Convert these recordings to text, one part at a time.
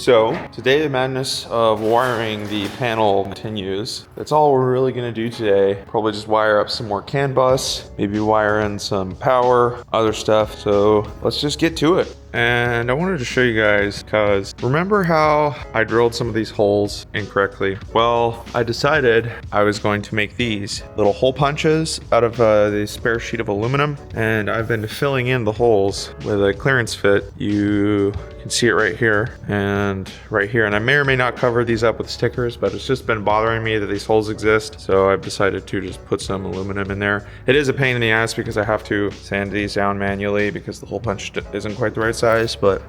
So today the madness of wiring the panel continues. That's all we're really going to do today. Probably just wire up some more CAN bus, maybe wire in some power, other stuff. So let's just get to it. And I wanted to show you guys because remember how I drilled some of these holes incorrectly? Well, I decided I was going to make these little hole punches out of the spare sheet of aluminum, and I've been filling in the holes with a clearance fit. You can see it right here and right here, and I may or may not cover these up with stickers, but it's just been bothering me that these holes exist, so I've decided to just put some aluminum in there. It is a pain in the ass because I have to sand these down manually because the hole punch isn't quite the right size, but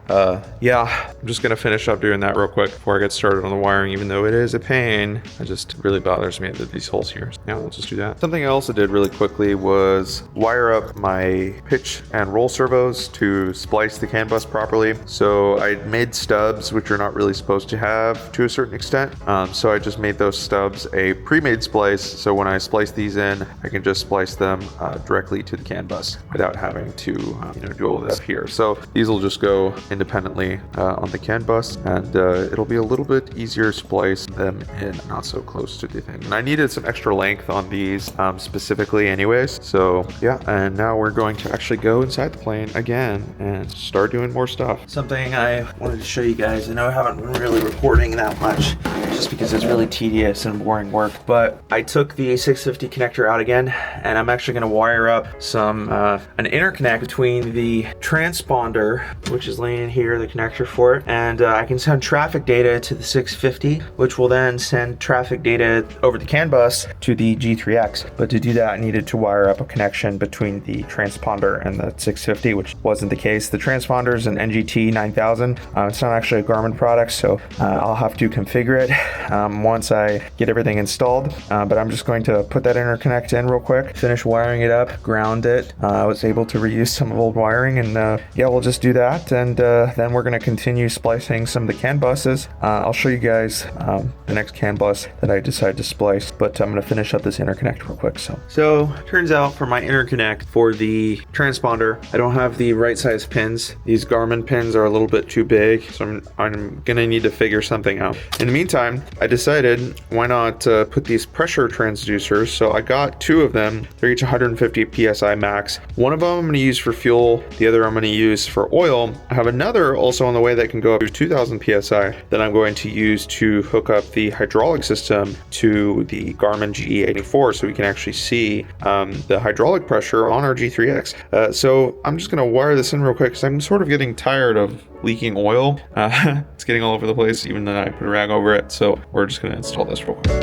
yeah, I'm just gonna finish up doing that real quick before I get started on the wiring. Even though it is a pain, it just really bothers me that these holes here. Yeah, let's just do that. Something else I did really quickly was wire up my pitch and roll servos to splice the CAN bus properly. So I made stubs, which you're not really supposed to have to a certain extent. So I just made those stubs a pre-made splice. So when I splice these in, I can just splice them directly to the CAN bus without having to do all this here. So these will just go independently on the CAN bus, and it'll be a little bit easier to splice them in, not so close to the thing. And I needed some extra length on these specifically anyways. So yeah, and now we're going to actually go inside the plane again and start doing more stuff. Something I wanted to show you guys. I know I haven't been really recording that much just because it's really tedious and boring work, but I took the 650 connector out again, and I'm actually going to wire up some an interconnect between the transponder, which is laying here, the connector for it, and I can send traffic data to the 650, which will then send traffic data over the CAN bus to the G3X. But to do that, I needed to wire up a connection between the transponder and the 650, which wasn't the case. The transponder is an NGT 9000. It's not actually a Garmin product, so I'll have to configure it once I get everything installed. But I'm just going to put that interconnect in real quick, finish wiring it up, ground it. I was able to reuse some old wiring, and yeah, we'll just do that, and then we're going to continue splicing some of the CAN buses. I'll show you guys the next CAN bus that I decide to splice, but I'm going to finish up this interconnect real quick. So turns out for my interconnect for the transponder, I don't have the right size pins. These Garmin pins are a little bit too big, so I'm gonna need to figure something out. In the meantime, I decided why not put these pressure transducers. So I got two of them. They're each 150 psi max. One of them I'm gonna use for fuel, the other I'm gonna use for oil. I have another also on the way that can go up to 2000 psi that I'm going to use to hook up the hydraulic system to the Garmin GE84, so we can actually see the hydraulic pressure on our G3X. So I'm just gonna wire this in real quick because I'm sort of getting tired of leaking oil. It's getting all over the place, even though I put a rag over it. So we're just gonna install this real quick.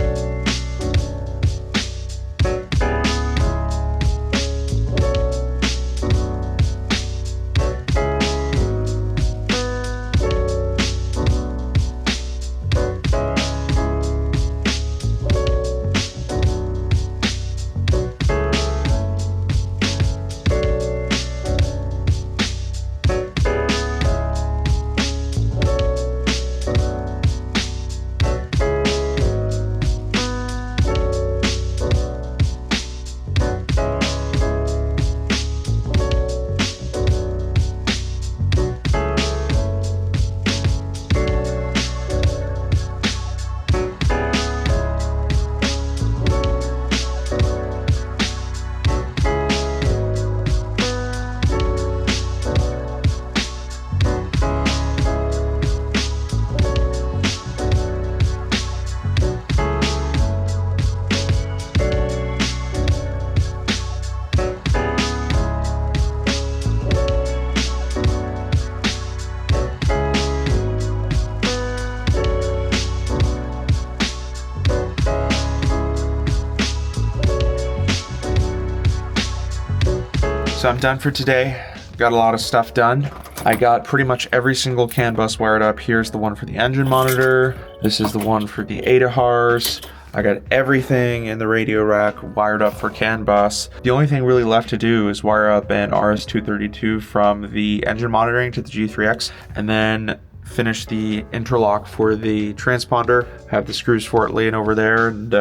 So I'm done for today. Got a lot of stuff done. I got pretty much every single CAN bus wired up. Here's the one for the engine monitor. This is the one for the ADAHRS. I got everything in the radio rack wired up for CAN bus. The only thing really left to do is wire up an RS-232 from the engine monitoring to the G3X, and then finish the interlock for the transponder, have the screws for it laying over there, and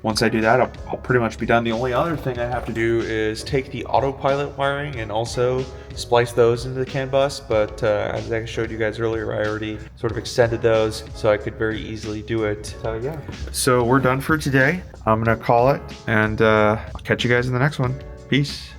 once I do that, I'll pretty much be done. The only other thing I have to do is take the autopilot wiring and also splice those into the CAN bus, but as I showed you guys earlier, I already sort of extended those so I could very easily do it. So yeah. So we're done for today. I'm gonna call it, and I'll catch you guys in the next one. Peace.